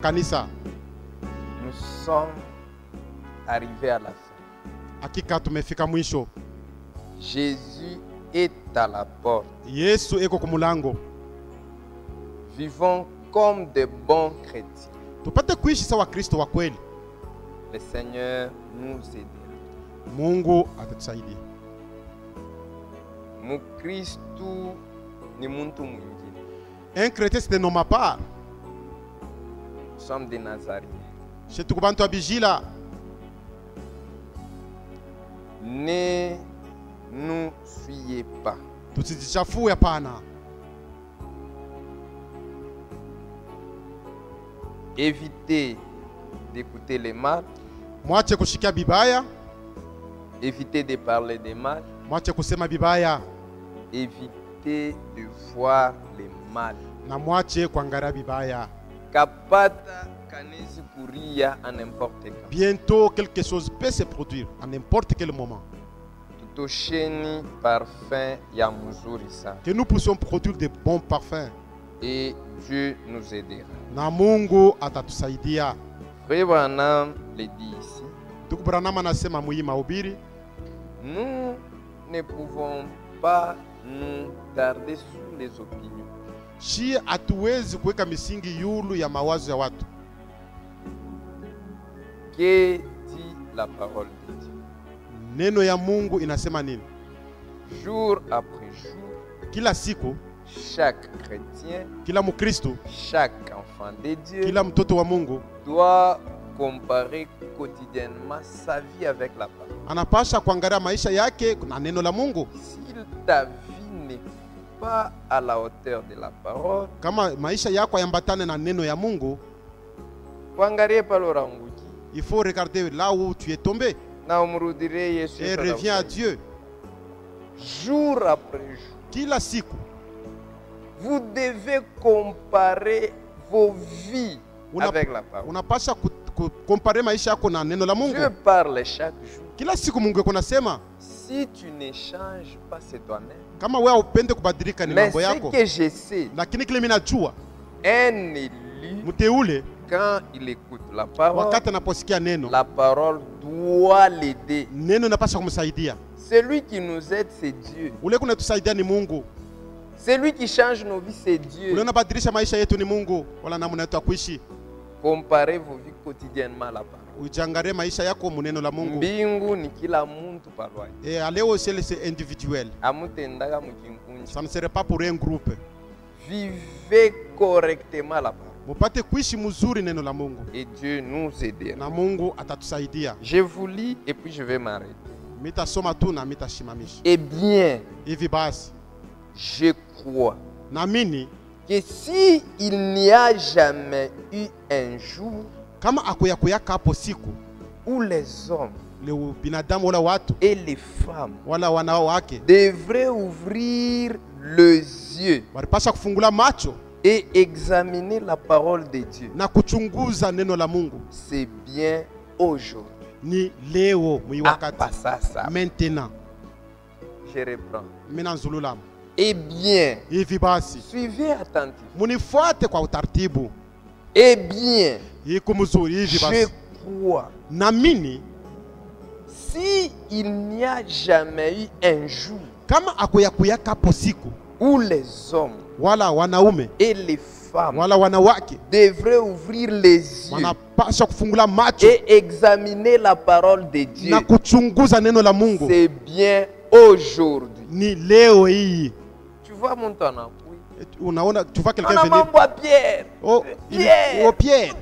kanisa. Nous sommes arrivés à la fin. Hakika tumefika mwisho. Jésus est à la porte. Yesu eko kumulango. Vivons comme de bons chrétiens. Tupate kuishi sawa Kristo wa kweli. Le Seigneur nous aidera. Mungu atatusaidia. Mukristu ni muntu mwingine. Un chrétien c'est un homme à part. Nous sommes des Nazaréens. Chez tukubantu abijila. Ne nous fuyez pas. Tusijichafue hapana. Évitez d'écouter les mal. Mwache kushikia bibaya. Évitez de parler des mal. Mwache kusema bibaya. Évitez de voir les mal. Na mwache kuangalia bibaya. Kapata kanezi kuria à n'importe quand. Bientôt quelque chose peut se produire à n'importe quel moment. Tutosheni parfum ya muzuri sana. Que nous puissions produire de bons parfums. Et Dieu nous aidera. Na Mungu atatusaidia. Frère Branham le dit ici. Tukubranama nasema muhima ubiri. Nous ne pouvons pas nous garder sur les opinions. Shi hatuwezi kuweka misingi yulu ya mawazo ya watu. Que dit la parole de Dieu? Neno ya Mungu inasema nini? Jour après jour, Kila siku, chaque chrétien, kila Mukristo, chaque enfant de Dieu kila mtoto wa Mungu doit comparer quotidiennement sa vie avec la parole. anapasha kuangalia maisha yake na neno la Mungu. Si ta vie n'est pas à la hauteur de la parole, Kama maisha yako yambatane na neno ya Mungu, kuangalie pale uranguki il faut regarder là où tu es tombé na umrudie Yesu et reviens à Dieu. Jour après jour, Kila siku vous devez comparer vos vies avec la parole. unapasha kukompare maisha yako na neno la Mungu. Dieu parle chaque jour. Kila siku Mungu yako nasema, Si tu ne changes pas, c'est toi-même. kama wewe upende kubadilika ni Mais mambo ce yako. que je sais, Lakini kile mimi najua, un élu, mteule quand il écoute la parole, wakati anaposikia neno, la parole doit l'aider. neno inapasha kumsaidia. Celui qui nous aide, c'est Dieu. Ule kunatusaidia ni Mungu. Celui qui change nos vies, c'est Dieu. Ule unabadilisha maisha yetu ni Mungu, wala namna yetu ya kuishi. Comparez vos vies quotidiennement à la parole. Ujangalie maisha yako muneno la Mungu. Mbingu ni kila muntu parwai. Et aller au ciel c'est individuel. Amutendaga mukinkunji. Ça ne serait pas pour un groupe. Vivez correctement la parole. Mupate kuishi mzuri neno la Mungu. Et Dieu nous aidera. Na Mungu atatusaidia. Je vous lis et puis je vais m'arrêter. Mitasoma tu na mitashimamisha. Eh bien, Hivi basi, je crois naamini que si il n'y a jamais eu un jour kama akuyakuyaka hapo siku où les hommes leo binadamu wala watu et les femmes wala wanawake devraient ouvrir les yeux walipasha kufungula macho et examiner la parole de Dieu, na kuchunguza neno la Mungu, c'est bien aujourd'hui. ni leo mwi Ah, wakati. pas ça. Maintenant, Je reprends. mina nzulula. Eh bien, Hivi basi, suivez attentivement. munifuate kwa utaratibu. Eh bien, Iko mzuri hivi je basi. crois, Naamini si il n'y a jamais eu un jour kama akuyakuyaka hapo siku où les hommes wala wanaume et les femmes wala wanawake devraient ouvrir les yeux wanapasha kufungula macho et examiner la parole de Dieu, na kuchunguza neno la Mungu, c'est bien aujourd'hui. ni leo hii. Tu vois mon tonneau? Unaona, tu vois On quelqu'un a venir. mambo à Pierre. Oh, Pierre. Pierre.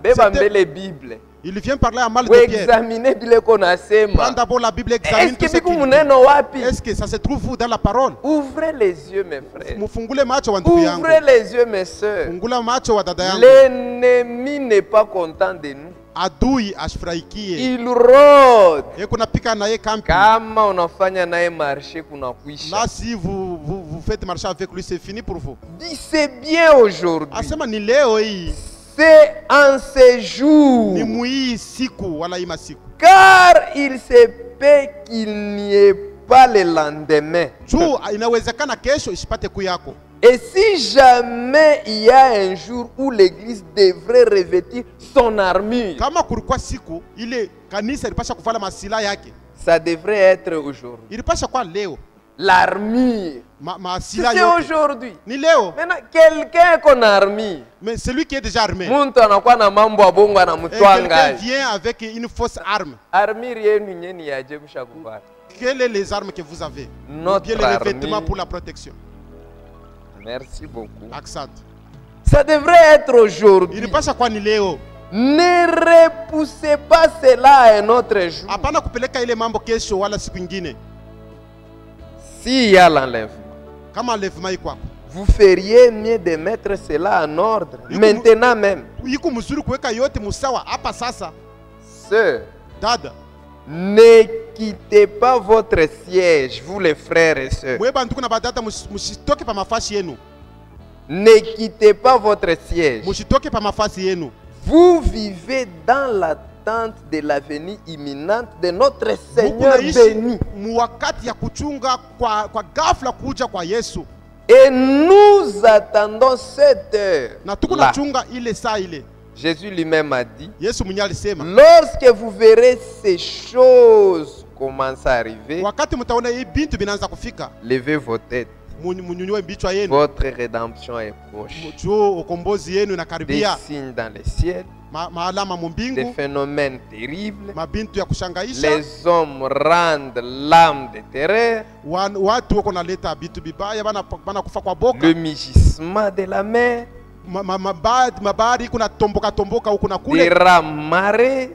Beba C'était- mbele Bible. Il vient parler à mal de Pierre. Examiner bile ko Prends nasema. d'abord la Bible, examine Est-ce tout que ce biku qu'il dit. muneno wapi? Est-ce que ça se trouve où dans la parole? Ouvrez les yeux mes frères. Mufungule macho wa ndugu yangu. Ouvrez les yeux mes sœurs. Fungula macho wa dada yangu. L'ennemi n'est pas content de nous. Adui ashfurahikie. Il rôde. Yeko napika na ye kampi. Kama unafanya naye marché kuna kuisha. Là si vous faites marcher avec lui, c'est fini pour vous. Dis c'est bien aujourd'hui. Asema ni leo hii. C'est en ce jour. Ni mui siku wala ima siku. Car il se peut qu'il n'y ait pas le lendemain. Juu inawezekana kesho isipate kuyako. Et si jamais il y a un jour où l'église devrait revêtir son armure, Kama kulikuwa siku ile kanisa ilipasha kuvala masila yake, ça devrait être aujourd'hui. ilipasha kwa leo. L'armure. Masila C'est yote aujourd'hui. ni leo. Maintenant, quelqu'un qu'on a armure, Mais celui qui est déjà armé, muntu anakuwa na mambo ya bongo et quelqu'un anamtwanga. vient avec une fausse arme. Armure yenu nyeni yaje mshakuvaa. Quelles sont les armes que vous avez? Ou Notre bien les revêtements armure. pour la protection. Merci beaucoup. Accent. Ça devrait être aujourd'hui. Ilipasha kwa ni leo. Ne repoussez pas cela à un autre jour. Hapana kupeleka ile mambo kesho wala siku ingine. S'il y a l'enlèvement, Kama enlèvement iko hapo, vous feriez mieux de mettre cela en ordre. Maintenant même. iko mzuri kuweka yote musawa hapa sasa. Sœurs, Dada, ne quittez pas votre siège, vous les frères et sœurs. mweba nduku na badada mushitoke pa mafasi yenu. Ne quittez pas votre siège. Mushitoke pa mafasi yenu. Vous vivez dans l'attente de la venue imminente de notre Seigneur Munaishi béni. muwakati ya kuchunga kwa ghafla kuja kwa Yesu. Et nous attendons cette heure. Na tuko Là. nachunga ile saa ile. Jésus lui-même a dit, Yesu mwenyewe alisema, lorsque vous verrez ces choses commencer à arriver, wakati mtaona hii bintu binaanza kufika, levez vos têtes. munyanyue vichwa yenu. Votre rédemption est proche. Juu ukombozi yenu Des inakaribia. signes dans les ciels, Maalama des mumbingu, phénomènes terribles. mabintu ya kushangaisha. Les hommes rendent l'âme de terreur, Watu wako naleta bitu bibaya, bana kufa kwa boka. le mugissement de la mer, Mabari kuna tomboka huku na des kule. rats marées,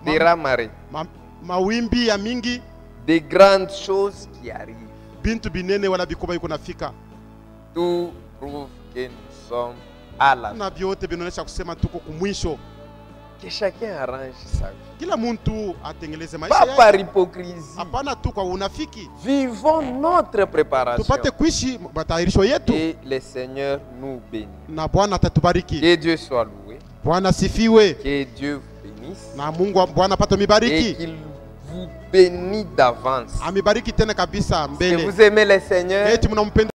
des rats marées, Mawimbi ya mingi, des grandes choses qui arrivent. bintu binene wala bikuba iko nafika. Tout prouve que nous sommes à la fin. Na vyote vinaonyesha kusema tuko kumwisho. Que chacun arrange sa vie. Kila muntu atengeleze maisha Pas par yake. hypocrisie. Hapana tu kwa unafiki. Vivons notre préparation. Tupate kuishi matayarisho yetu Et le Seigneur nous bénit. na Bwana atatubariki. Que Dieu soit loué. Bwana sifiwe. Que Dieu vous bénisse. Na Mungu Bwana apate Et mibariki. qu'il vous bénisse d'avance. Amibariki tena kabisa Que mbele. vous aimez le Seigneur. Eti mnampenda